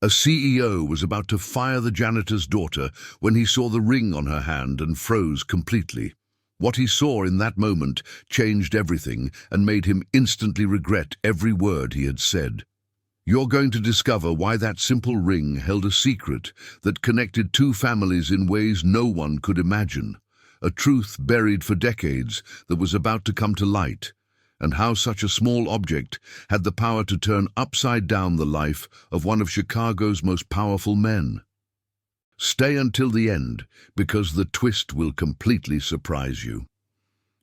A CEO was about to fire the janitor's daughter when he saw the ring on her hand and froze completely. What he saw in that moment changed everything and made him instantly regret every word he had said. You're going to discover why that simple ring held a secret that connected two families in ways no one could imagine. A truth buried for decades that was about to come to light, and how such a small object had the power to turn upside down the life of one of Chicago's most powerful men. Stay until the end, because the twist will completely surprise you.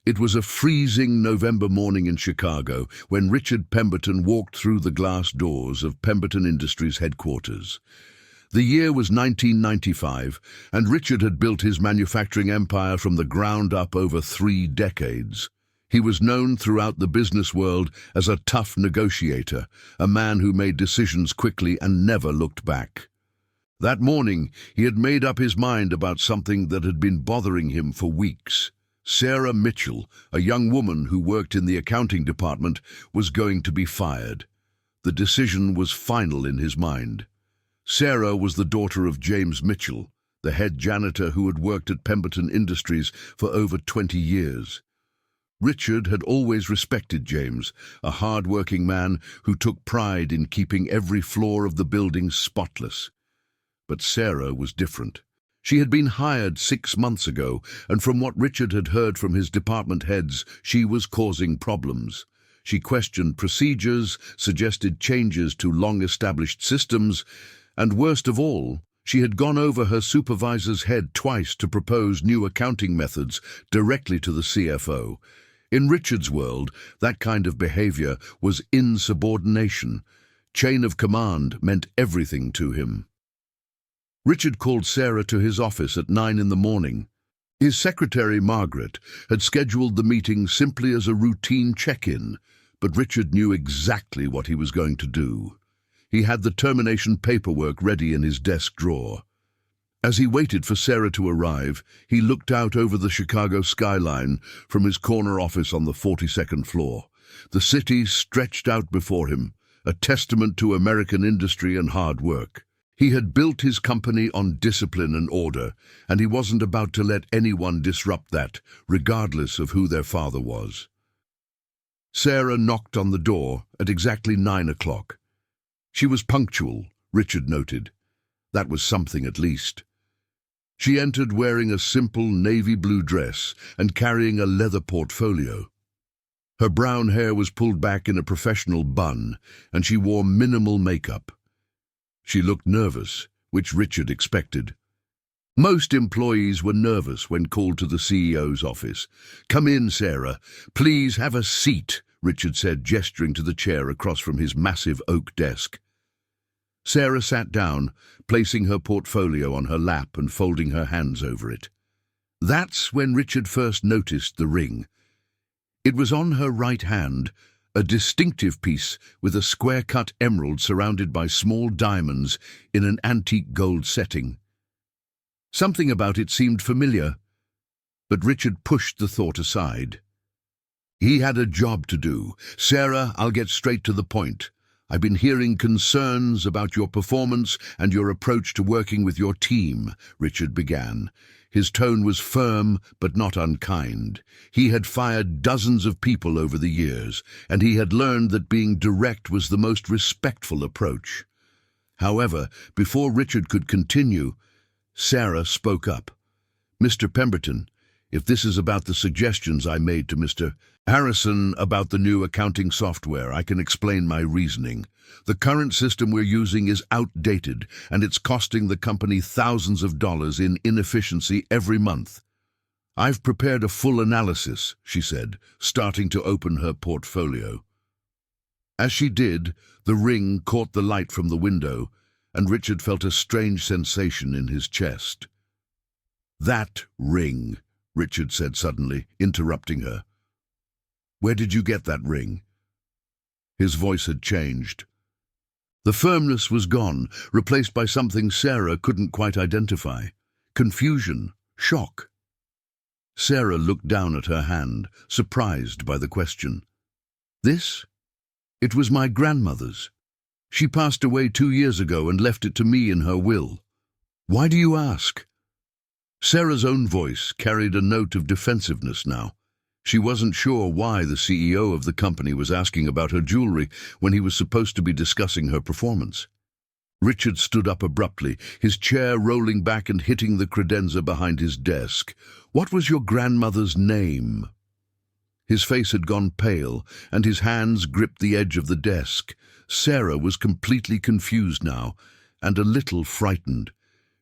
It was a freezing November morning in Chicago when Richard Pemberton walked through the glass doors of Pemberton Industries headquarters. The year was 1995, and Richard had built his manufacturing empire from the ground up over 3 decades. He was known throughout the business world as a tough negotiator, a man who made decisions quickly and never looked back. That morning, he had made up his mind about something that had been bothering him for weeks. Sarah Mitchell, a young woman who worked in the accounting department, was going to be fired. The decision was final in his mind. Sarah was the daughter of James Mitchell, the head janitor who had worked at Pemberton Industries for over 20 years. Richard had always respected James, a hard-working man who took pride in keeping every floor of the building spotless. But Sarah was different. She had been hired 6 months ago, and from what Richard had heard from his department heads, she was causing problems. She questioned procedures, suggested changes to long-established systems, and worst of all, she had gone over her supervisor's head twice to propose new accounting methods directly to the CFO. In Richard's world, that kind of behavior was insubordination. Chain of command meant everything to him. Richard called Sarah to his office at 9 in the morning. His secretary, Margaret, had scheduled the meeting simply as a routine check-in, but Richard knew exactly what he was going to do. He had the termination paperwork ready in his desk drawer. As he waited for Sarah to arrive, he looked out over the Chicago skyline from his corner office on the 42nd floor. The city stretched out before him, a testament to American industry and hard work. He had built his company on discipline and order, and he wasn't about to let anyone disrupt that, regardless of who their father was. Sarah knocked on the door at exactly 9 o'clock. She was punctual, Richard noted. That was something at least. She entered wearing a simple navy blue dress and carrying a leather portfolio. Her brown hair was pulled back in a professional bun, and she wore minimal makeup. She looked nervous, which Richard expected. Most employees were nervous when called to the CEO's office. "Come in, Sarah. Please have a seat," Richard said, gesturing to the chair across from his massive oak desk. Sarah sat down, placing her portfolio on her lap and folding her hands over it. That's when Richard first noticed the ring. It was on her right hand, a distinctive piece with a square-cut emerald surrounded by small diamonds in an antique gold setting. Something about it seemed familiar, but Richard pushed the thought aside. He had a job to do. "Sarah, I'll get straight to the point. I've been hearing concerns about your performance and your approach to working with your team," Richard began. His tone was firm but not unkind. He had fired dozens of people over the years, and he had learned that being direct was the most respectful approach. However, before Richard could continue, Sarah spoke up. "Mr. Pemberton, if this is about the suggestions I made to Mr. Harrison about the new accounting software, I can explain my reasoning. The current system we're using is outdated, and it's costing the company thousands of dollars in inefficiency every month. I've prepared a full analysis," she said, starting to open her portfolio. As she did, the ring caught the light from the window, and Richard felt a strange sensation in his chest. "That ring," Richard said suddenly, interrupting her. "Where did you get that ring?" His voice had changed. The firmness was gone, replaced by something Sarah couldn't quite identify. Confusion, shock. Sarah looked down at her hand, surprised by the question. "This? It was my grandmother's." She passed away 2 years ago and left it to me in her will. Why do you ask? Sarah's own voice carried a note of defensiveness now. She wasn't sure why the CEO of the company was asking about her jewelry when he was supposed to be discussing her performance. Richard stood up abruptly, his chair rolling back and hitting the credenza behind his desk. What was your grandmother's name? His face had gone pale, and his hands gripped the edge of the desk. Sarah was completely confused now, and a little frightened.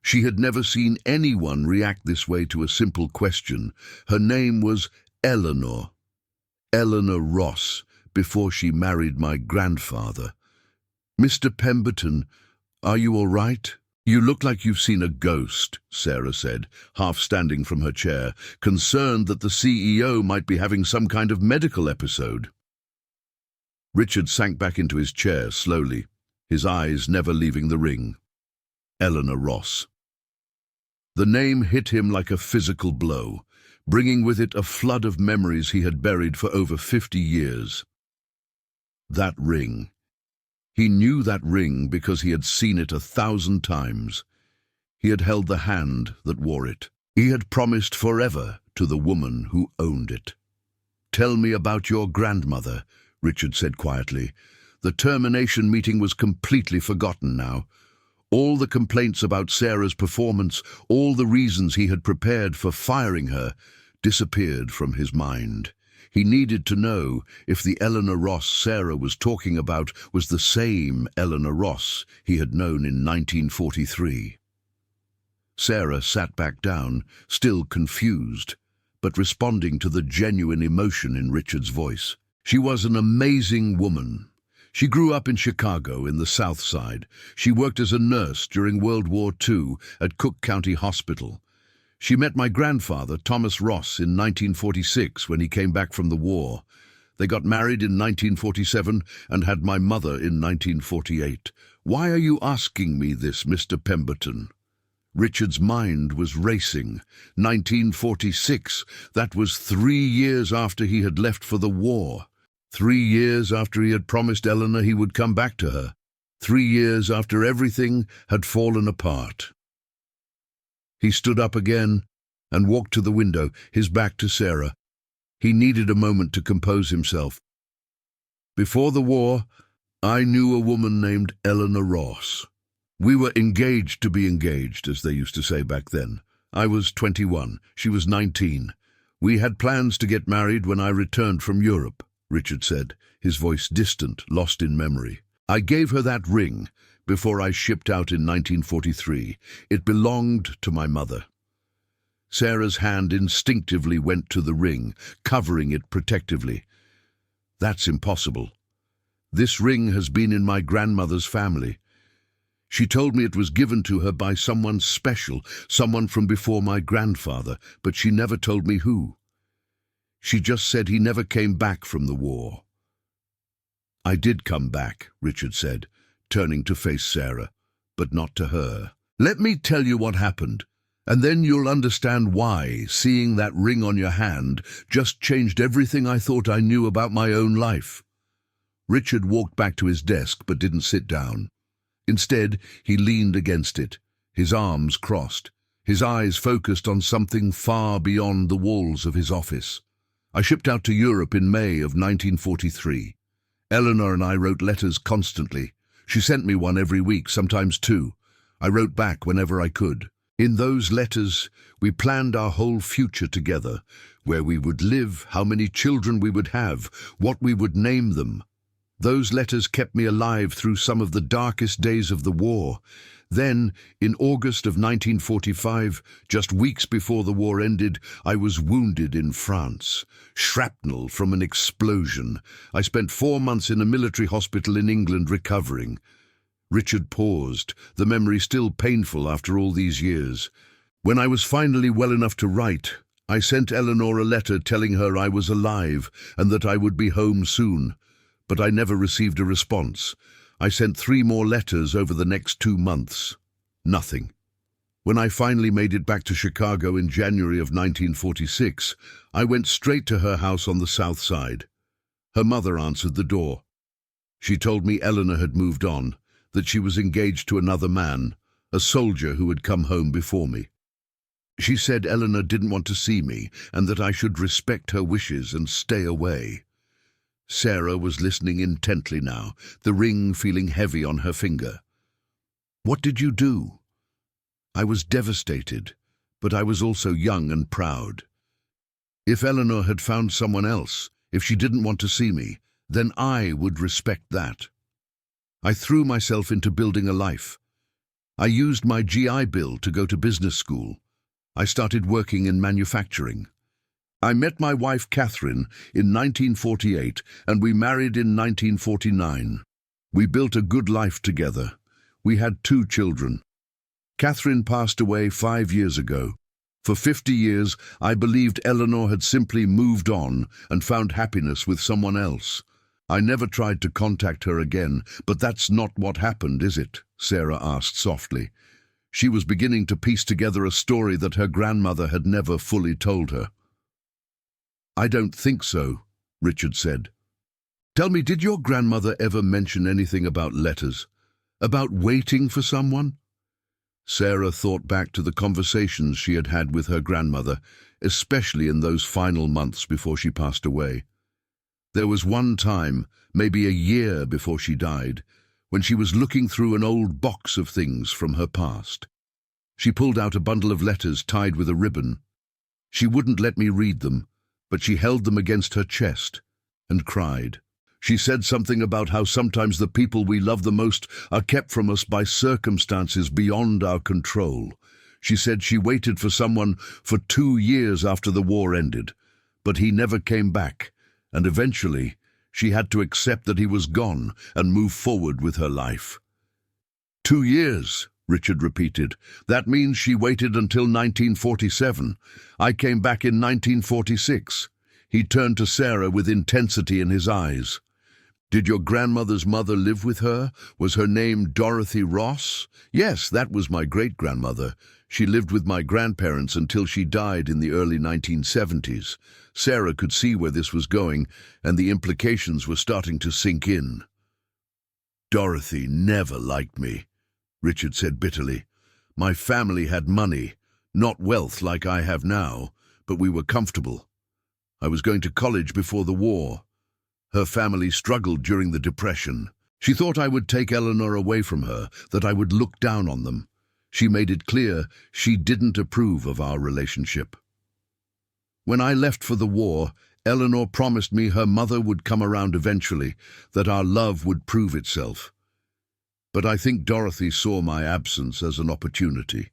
She had never seen anyone react this way to a simple question. Her name was Eleanor. Eleanor Ross, before she married my grandfather. Mr. Pemberton, are you all right? You look like you've seen a ghost, Sarah said, half standing from her chair, concerned that the CEO might be having some kind of medical episode. Richard sank back into his chair slowly, his eyes never leaving the ring. Eleanor Ross. The name hit him like a physical blow, bringing with it a flood of memories he had buried for over 50 years. That ring. He knew that ring because he had seen it 1,000 times. He had held the hand that wore it. He had promised forever to the woman who owned it. Tell me about your grandmother, Richard said quietly. The termination meeting was completely forgotten now. All the complaints about Sarah's performance, all the reasons he had prepared for firing her, disappeared from his mind. He needed to know if the Eleanor Ross Sarah was talking about was the same Eleanor Ross he had known in 1943. Sarah sat back down, still confused, but responding to the genuine emotion in Richard's voice. She was an amazing woman. She grew up in Chicago in the South Side. She worked as a nurse during World War II at Cook County Hospital. She met my grandfather, Thomas Ross, in 1946 when he came back from the war. They got married in 1947 and had my mother in 1948. Why are you asking me this, Mr. Pemberton? Richard's mind was racing. 1946, that was 3 years after he had left for the war. 3 years after he had promised Eleanor he would come back to her. 3 years after everything had fallen apart. He stood up again and walked to the window, his back to Sarah. He needed a moment to compose himself. Before the war, I knew a woman named Eleanor Ross. We were engaged to be engaged, as they used to say back then. I was 21, she was 19. We had plans to get married when I returned from Europe, Richard said, his voice distant, lost in memory. I gave her that ring before I shipped out in 1943. It belonged to my mother. Sarah's hand instinctively went to the ring, covering it protectively. That's impossible. This ring has been in my grandmother's family. She told me it was given to her by someone special, someone from before my grandfather, but she never told me who. She just said he never came back from the war. I did come back, Richard said, turning to face Sarah, but not to her. Let me tell you what happened, and then you'll understand why seeing that ring on your hand just changed everything I thought I knew about my own life. Richard walked back to his desk but didn't sit down. Instead, he leaned against it, his arms crossed, his eyes focused on something far beyond the walls of his office. I shipped out to Europe in May of 1943. Eleanor and I wrote letters constantly. She sent me one every week, sometimes 2. I wrote back whenever I could. In those letters, we planned our whole future together, where we would live, how many children we would have, what we would name them. Those letters kept me alive through some of the darkest days of the war. Then, in August of 1945, just weeks before the war ended, I was wounded in France. Shrapnel from an explosion. I spent 4 months in a military hospital in England recovering. Richard paused, the memory still painful after all these years. When I was finally well enough to write, I sent Eleanor a letter telling her I was alive and that I would be home soon. But I never received a response. I sent 3 more letters over the next 2 months. Nothing. When I finally made it back to Chicago in January of 1946, I went straight to her house on the South Side. Her mother answered the door. She told me Eleanor had moved on, that she was engaged to another man, a soldier who had come home before me. She said Eleanor didn't want to see me and that I should respect her wishes and stay away. Sarah was listening intently now, the ring feeling heavy on her finger. What did you do? I was devastated, but I was also young and proud. If Eleanor had found someone else, if she didn't want to see me, then I would respect that. I threw myself into building a life. I used my GI Bill to go to business school. I started working in manufacturing. I met my wife Catherine in 1948 and we married in 1949. We built a good life together. We had 2 children. Catherine passed away 5 years ago. For 50 years, I believed Eleanor had simply moved on and found happiness with someone else. I never tried to contact her again, but that's not what happened, is it? Sarah asked softly. She was beginning to piece together a story that her grandmother had never fully told her. I don't think so, Richard said. Tell me, did your grandmother ever mention anything about letters? About waiting for someone? Sarah thought back to the conversations she had had with her grandmother, especially in those final months before she passed away. There was one time, maybe a year before she died, when she was looking through an old box of things from her past. She pulled out a bundle of letters tied with a ribbon. She wouldn't let me read them, but she held them against her chest and cried. She said something about how sometimes the people we love the most are kept from us by circumstances beyond our control. She said she waited for someone for 2 years after the war ended, but he never came back, and eventually she had to accept that he was gone and move forward with her life. 2 years, Richard repeated. That means she waited until 1947. I came back in 1946. He turned to Sarah with intensity in his eyes. Did your grandmother's mother live with her? Was her name Dorothy Ross? Yes, that was my great-grandmother. She lived with my grandparents until she died in the early 1970s. Sarah could see where this was going, and the implications were starting to sink in. Dorothy never liked me, Richard said bitterly. My family had money, not wealth like I have now, but we were comfortable. I was going to college before the war. Her family struggled during the Depression. She thought I would take Eleanor away from her, that I would look down on them. She made it clear she didn't approve of our relationship. When I left for the war, Eleanor promised me her mother would come around eventually, that our love would prove itself. But I think Dorothy saw my absence as an opportunity.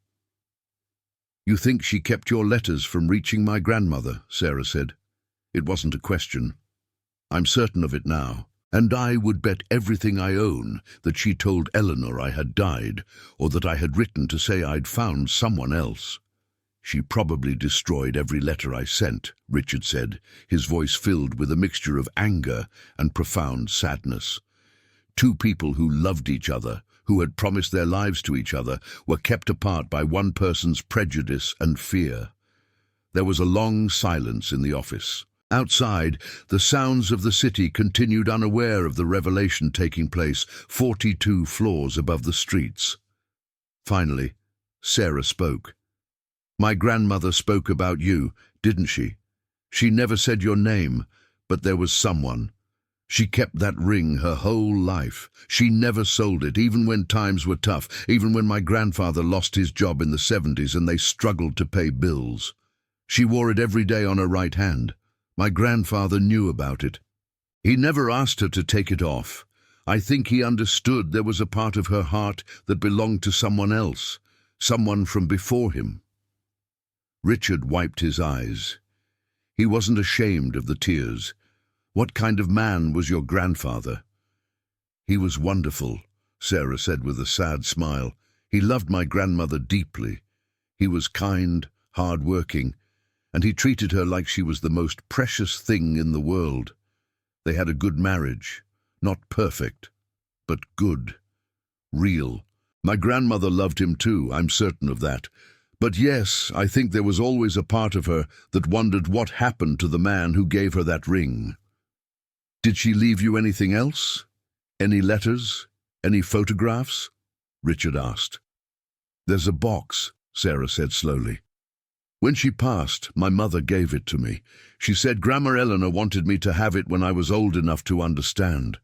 You think she kept your letters from reaching my grandmother, Sarah said. It wasn't a question. I'm certain of it now, and I would bet everything I own that she told Eleanor I had died, or that I had written to say I'd found someone else. She probably destroyed every letter I sent, Richard said, his voice filled with a mixture of anger and profound sadness. 2 people who loved each other, who had promised their lives to each other, were kept apart by one person's prejudice and fear. There was a long silence in the office. Outside, the sounds of the city continued unaware of the revelation taking place 42 floors above the streets. Finally, Sarah spoke. My grandmother spoke about you, didn't she? She never said your name, but there was someone. She kept that ring her whole life. She never sold it, even when times were tough, even when my grandfather lost his job in the 70s and they struggled to pay bills. She wore it every day on her right hand. My grandfather knew about it. He never asked her to take it off. I think he understood there was a part of her heart that belonged to someone else, someone from before him. Richard wiped his eyes. He wasn't ashamed of the tears. What kind of man was your grandfather? He was wonderful, Sarah said with a sad smile. He loved my grandmother deeply. He was kind, hard-working, and he treated her like she was the most precious thing in the world. They had a good marriage, not perfect, but good, real. My grandmother loved him too, I'm certain of that. But yes, I think there was always a part of her that wondered what happened to the man who gave her that ring. Did she leave you anything else? Any letters? Any photographs? Richard asked. There's a box, Sarah said slowly. When she passed, my mother gave it to me. She said Grandma Eleanor wanted me to have it when I was old enough to understand.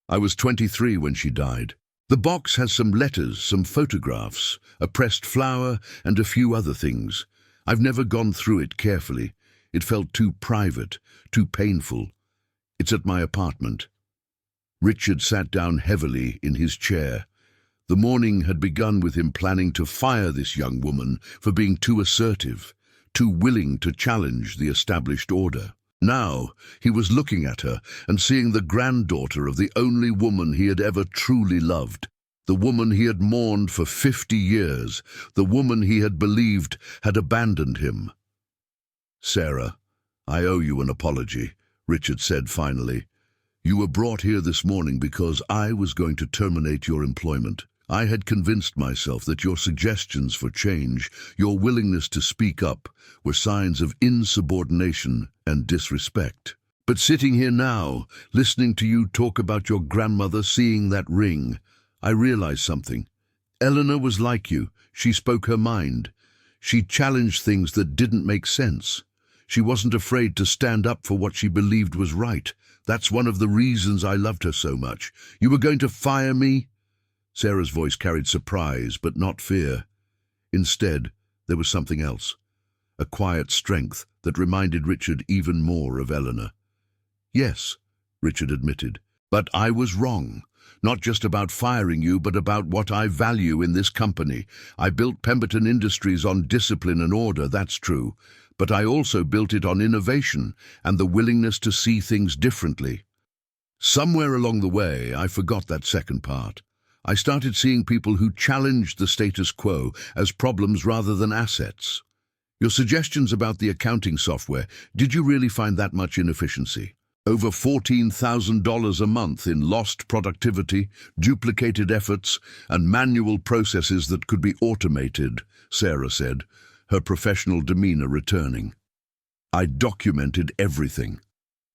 I was 23 when she died. The box has some letters, some photographs, a pressed flower, and a few other things. I've never gone through it carefully. It felt too private, too painful. It's at my apartment. Richard sat down heavily in his chair. The morning had begun with him planning to fire this young woman for being too assertive, too willing to challenge the established order. Now he was looking at her and seeing the granddaughter of the only woman he had ever truly loved, the woman he had mourned for 50 years, the woman he had believed had abandoned him. Sarah, I owe you an apology, Richard said finally. You were brought here this morning because I was going to terminate your employment. I had convinced myself that your suggestions for change, your willingness to speak up, were signs of insubordination and disrespect. But sitting here now, listening to you talk about your grandmother seeing that ring, I realized something. Eleanor was like you. She spoke her mind. She challenged things that didn't make sense. She wasn't afraid to stand up for what she believed was right. That's one of the reasons I loved her so much. You were going to fire me? Sarah's voice carried surprise, but not fear. Instead, there was something else, a quiet strength that reminded Richard even more of Eleanor. Yes, Richard admitted, but I was wrong. Not just about firing you, but about what I value in this company. I built Pemberton Industries on discipline and order, that's true, but I also built it on innovation and the willingness to see things differently. Somewhere along the way, I forgot that second part. I started seeing people who challenged the status quo as problems rather than assets. Your suggestions about the accounting software, did you really find that much inefficiency? Over $14,000 a month in lost productivity, duplicated efforts, and manual processes that could be automated, Sarah said, her professional demeanor returning. I documented everything.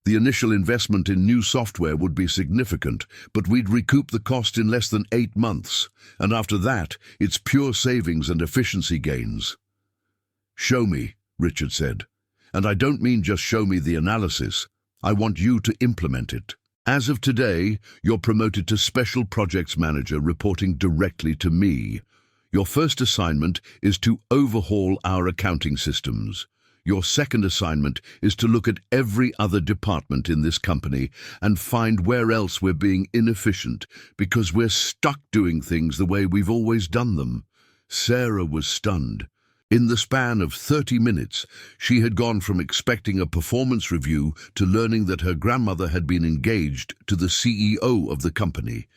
The initial investment in new software would be significant, but we'd recoup the cost in less than 8 months, and after that, it's pure savings and efficiency gains. Show me, Richard said. And I don't mean just show me the analysis. I want you to implement it. As of today, you're promoted to Special Projects Manager, reporting directly to me. Your first assignment is to overhaul our accounting systems. Your second assignment is to look at every other department in this company and find where else we're being inefficient because we're stuck doing things the way we've always done them. Sarah was stunned. In the span of 30 minutes, she had gone from expecting a performance review to learning that her grandmother had been engaged to the CEO of the company,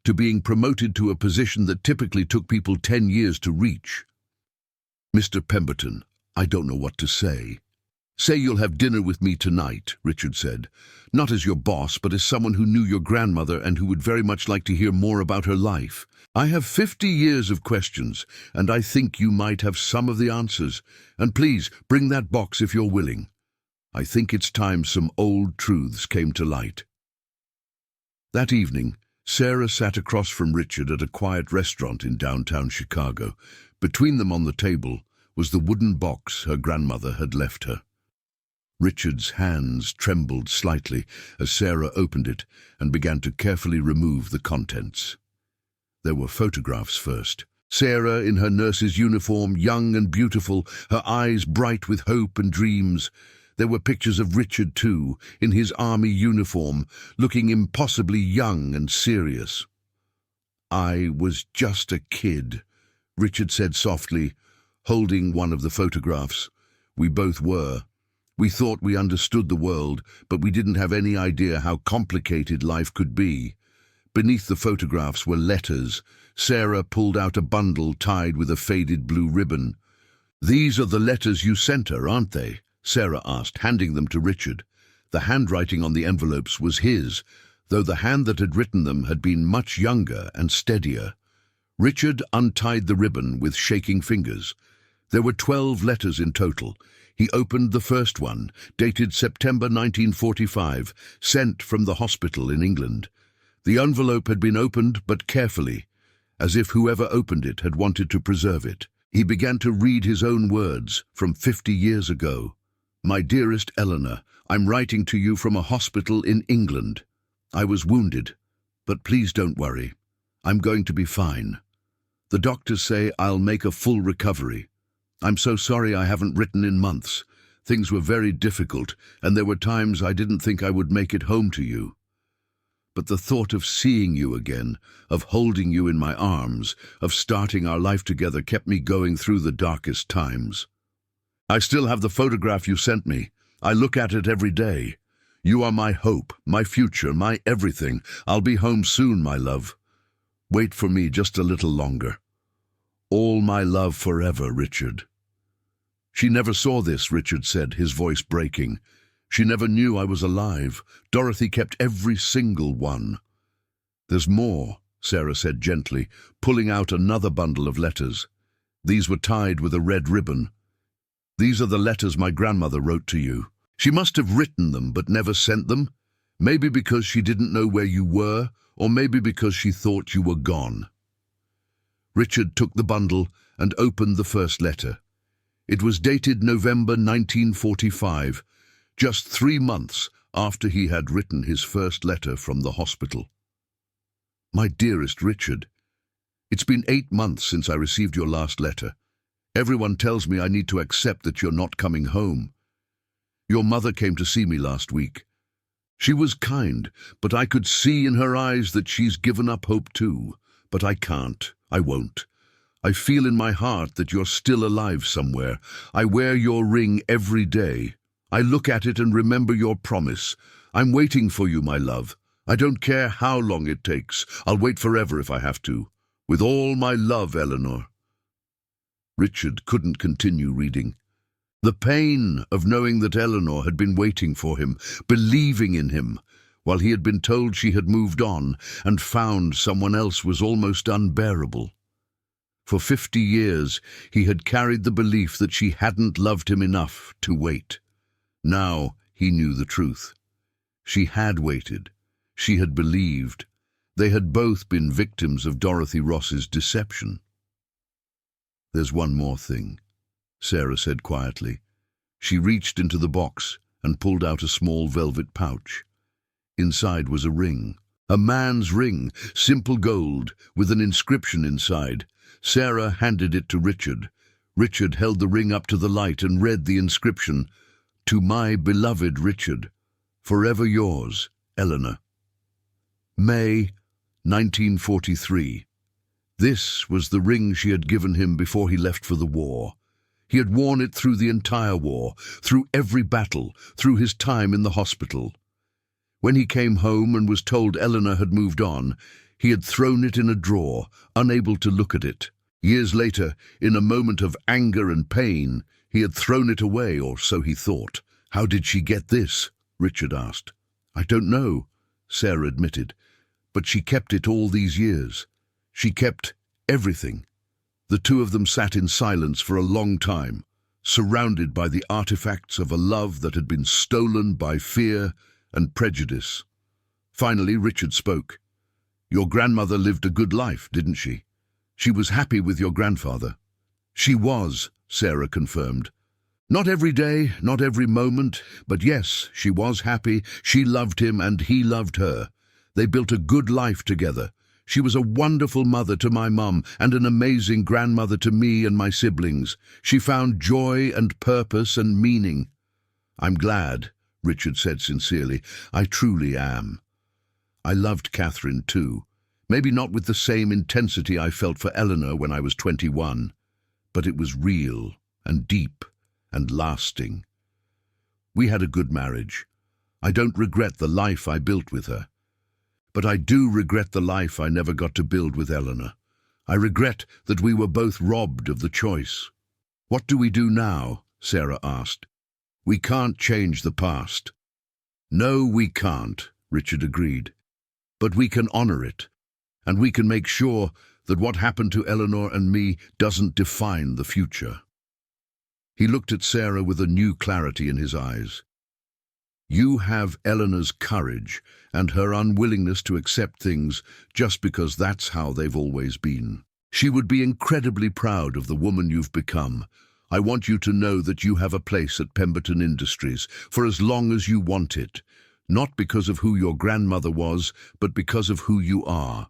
to being promoted to a position that typically took people 10 years to reach. Mr. Pemberton, I don't know what to say. Say you'll have dinner with me tonight, Richard said. Not as your boss, but as someone who knew your grandmother and who would very much like to hear more about her life. I have 50 years of questions, and I think you might have some of the answers. And please, bring that box if you're willing. I think it's time some old truths came to light. That evening, Sarah sat across from Richard at a quiet restaurant in downtown Chicago. Between them on the table was the wooden box her grandmother had left her. Richard's hands trembled slightly as Sarah opened it and began to carefully remove the contents. There were photographs first. Sarah in her nurse's uniform, young and beautiful, her eyes bright with hope and dreams. There were pictures of Richard, too, in his army uniform, looking impossibly young and serious. I was just a kid, Richard said softly, holding one of the photographs. We both were. We thought we understood the world, but we didn't have any idea how complicated life could be. Beneath the photographs were letters. Sarah pulled out a bundle tied with a faded blue ribbon. These are the letters you sent her, aren't they? Sarah asked, handing them to Richard. The handwriting on the envelopes was his, though the hand that had written them had been much younger and steadier. Richard untied the ribbon with shaking fingers. There were 12 letters in total. He opened the first one, dated September 1945, sent from the hospital in England. The envelope had been opened, but carefully, as if whoever opened it had wanted to preserve it. He began to read his own words from 50 years ago. "My dearest Eleanor, I'm writing to you from a hospital in England. I was wounded, but please don't worry. I'm going to be fine. The doctors say I'll make a full recovery. I'm so sorry I haven't written in months. Things were very difficult, and there were times I didn't think I would make it home to you. But the thought of seeing you again, of holding you in my arms, of starting our life together kept me going through the darkest times. I still have the photograph you sent me. I look at it every day. You are my hope, my future, my everything. I'll be home soon, my love. Wait for me just a little longer. All my love forever, Richard." "She never saw this," Richard said, his voice breaking. "She never knew I was alive. Dorothy kept every single one." "There's more," Sarah said gently, pulling out another bundle of letters. These were tied with a red ribbon. "These are the letters my grandmother wrote to you. She must have written them but never sent them. Maybe because she didn't know where you were, or maybe because she thought you were gone." Richard took the bundle and opened the first letter. It was dated November 1945, just 3 months after he had written his first letter from the hospital. "My dearest Richard, it's been 8 months since I received your last letter. Everyone tells me I need to accept that you're not coming home. Your mother came to see me last week. She was kind, but I could see in her eyes that she's given up hope too. But I can't. I won't. I feel in my heart that you're still alive somewhere. I wear your ring every day. I look at it and remember your promise. I'm waiting for you, my love. I don't care how long it takes. I'll wait forever if I have to. With all my love, Eleanor." Richard couldn't continue reading. The pain of knowing that Eleanor had been waiting for him, believing in him, while he had been told she had moved on and found someone else, was almost unbearable. For 50 years he had carried the belief that she hadn't loved him enough to wait. Now he knew the truth. She had waited. She had believed. They had both been victims of Dorothy Ross's deception. "There's one more thing," Sarah said quietly. She reached into the box and pulled out a small velvet pouch. Inside was a ring. A man's ring, simple gold, with an inscription inside. Sarah handed it to Richard. Richard held the ring up to the light and read the inscription, "To my beloved Richard, forever yours, Eleanor." May 1943. This was the ring she had given him before he left for the war. He had worn it through the entire war, through every battle, through his time in the hospital. When he came home and was told Eleanor had moved on, he had thrown it in a drawer, unable to look at it. Years later, in a moment of anger and pain, he had thrown it away, or so he thought. "How did she get this?" Richard asked. "I don't know," Sarah admitted, "but she kept it all these years. She kept everything." The two of them sat in silence for a long time, surrounded by the artifacts of a love that had been stolen by fear and prejudice. Finally, Richard spoke. "Your grandmother lived a good life, didn't she? She was happy with your grandfather." "She was," Sarah confirmed. "Not every day, not every moment, but yes, she was happy. She loved him and he loved her. They built a good life together. She was a wonderful mother to my mum and an amazing grandmother to me and my siblings. She found joy and purpose and meaning." "I'm glad," Richard said sincerely. "I truly am. I loved Catherine too. Maybe not with the same intensity I felt for Eleanor when I was 21, but it was real and deep and lasting. We had a good marriage. I don't regret the life I built with her. But I do regret the life I never got to build with Eleanor. I regret that we were both robbed of the choice." "What do we do now?" Sarah asked. "We can't change the past." "No, we can't," Richard agreed. "But we can honor it, and we can make sure that what happened to Eleanor and me doesn't define the future." He looked at Sarah with a new clarity in his eyes. You have Eleanor's courage and her unwillingness to accept things just because that's how they've always been. She would be incredibly proud of the woman you've become. I want you to know that you have a place at Pemberton Industries for as long as you want it, not because of who your grandmother was, but because of who you are.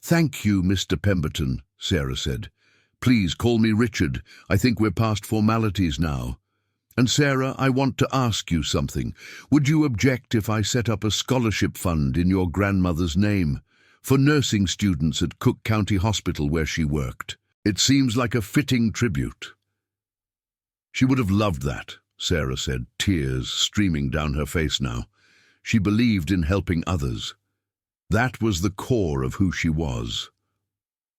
Thank you, Mr. Pemberton, Sarah said. Please call me Richard. I think we're past formalities now. And Sarah, I want to ask you something. Would you object if I set up a scholarship fund in your grandmother's name for nursing students at Cook County Hospital where she worked? It seems like a fitting tribute. She would have loved that, Sarah said, tears streaming down her face now. She believed in helping others. That was the core of who she was.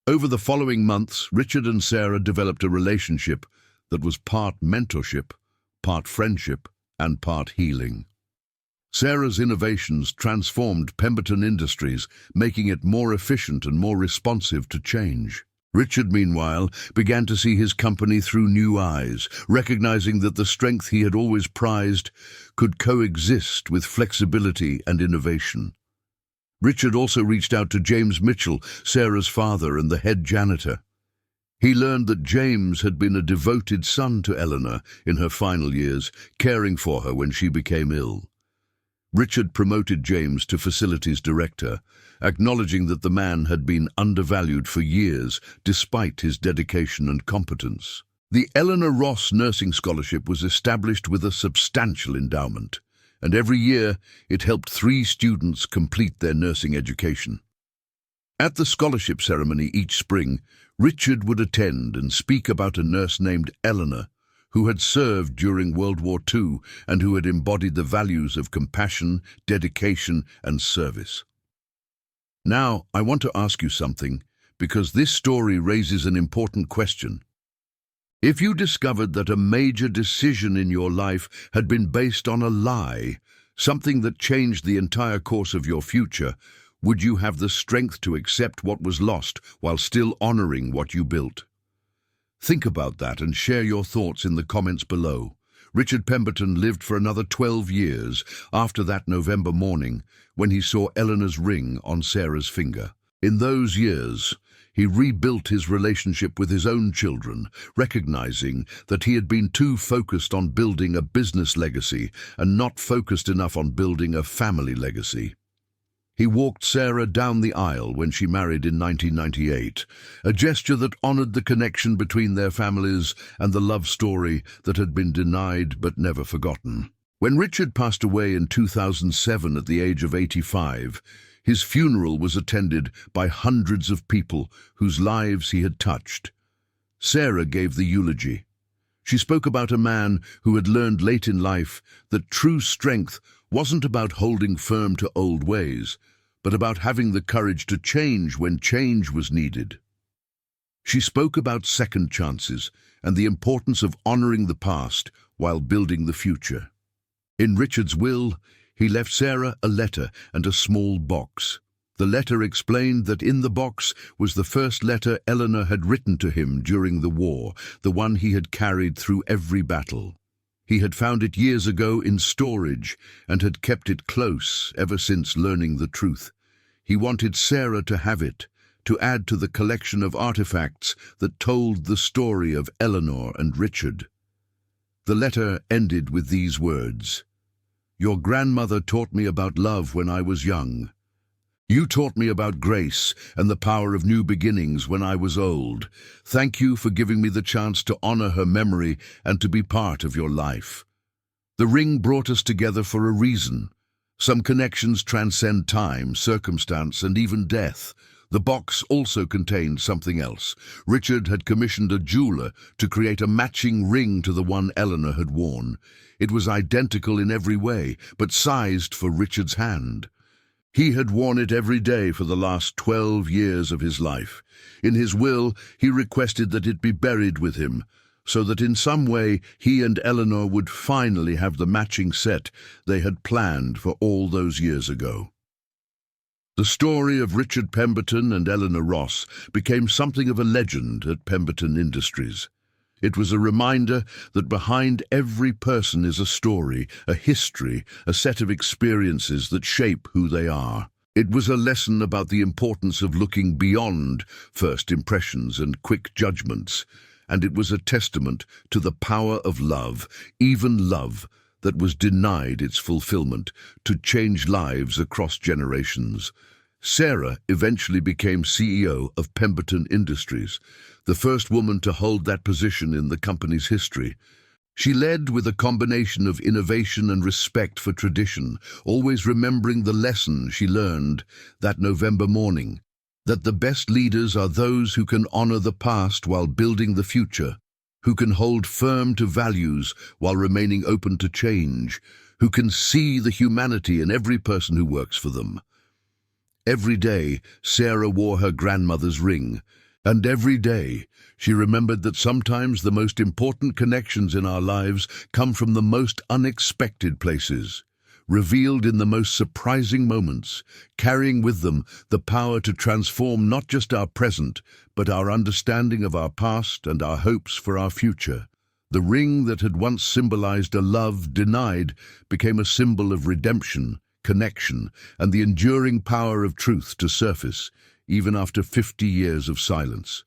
Over the following months, Richard and Sarah developed a relationship that was part mentorship, part friendship, and part healing. Sarah's innovations transformed Pemberton Industries, making it more efficient and more responsive to change. Richard, meanwhile, began to see his company through new eyes, recognizing that the strength he had always prized could coexist with flexibility and innovation. Richard also reached out to James Mitchell, Sarah's father and the head janitor. He learned that James had been a devoted son to Eleanor in her final years, caring for her when she became ill. Richard promoted James to facilities director, acknowledging that the man had been undervalued for years despite his dedication and competence. The Eleanor Ross Nursing Scholarship was established with a substantial endowment, and every year it helped 3 students complete their nursing education. At the scholarship ceremony each spring, Richard would attend and speak about a nurse named Eleanor, who had served during World War II and who had embodied the values of compassion, dedication, and service. Now, I want to ask you something, because this story raises an important question. If you discovered that a major decision in your life had been based on a lie, something that changed the entire course of your future, would you have the strength to accept what was lost while still honoring what you built? Think about that and share your thoughts in the comments below. Richard Pemberton lived for another 12 years after that November morning when he saw Eleanor's ring on Sarah's finger. In those years, he rebuilt his relationship with his own children, recognizing that he had been too focused on building a business legacy and not focused enough on building a family legacy. He walked Sarah down the aisle when she married in 1998, a gesture that honored the connection between their families and the love story that had been denied but never forgotten. When Richard passed away in 2007 at the age of 85, his funeral was attended by hundreds of people whose lives he had touched. Sarah gave the eulogy. She spoke about a man who had learned late in life that true strength wasn't about holding firm to old ways, but about having the courage to change when change was needed. She spoke about second chances and the importance of honoring the past while building the future. In Richard's will, he left Sarah a letter and a small box. The letter explained that in the box was the first letter Eleanor had written to him during the war, the one he had carried through every battle. He had found it years ago in storage and had kept it close ever since learning the truth. He wanted Sarah to have it, to add to the collection of artifacts that told the story of Eleanor and Richard. The letter ended with these words: "Your grandmother taught me about love when I was young. You taught me about grace and the power of new beginnings when I was old. Thank you for giving me the chance to honor her memory and to be part of your life. The ring brought us together for a reason. Some connections transcend time, circumstance, and even death. The box also contained something else. Richard had commissioned a jeweler to create a matching ring to the one Eleanor had worn. It was identical in every way, but sized for Richard's hand. He had worn it every day for the last 12 years of his life. In his will, he requested that it be buried with him, so that in some way he and Eleanor would finally have the matching set they had planned for all those years ago. The story of Richard Pemberton and Eleanor Ross became something of a legend at Pemberton Industries. It was a reminder that behind every person is a story, a history, a set of experiences that shape who they are. It was a lesson about the importance of looking beyond first impressions and quick judgments, and it was a testament to the power of love, even love that was denied its fulfillment, to change lives across generations. Sarah eventually became CEO of Pemberton Industries, the first woman to hold that position in the company's history. She led with a combination of innovation and respect for tradition, always remembering the lesson she learned that November morning, that the best leaders are those who can honor the past while building the future, who can hold firm to values while remaining open to change, who can see the humanity in every person who works for them. Every day, Sarah wore her grandmother's ring, and every day she remembered that sometimes the most important connections in our lives come from the most unexpected places, revealed in the most surprising moments, carrying with them the power to transform not just our present, but our understanding of our past and our hopes for our future. The ring that had once symbolized a love denied became a symbol of redemption, connection, and the enduring power of truth to surface, even after 50 years of silence.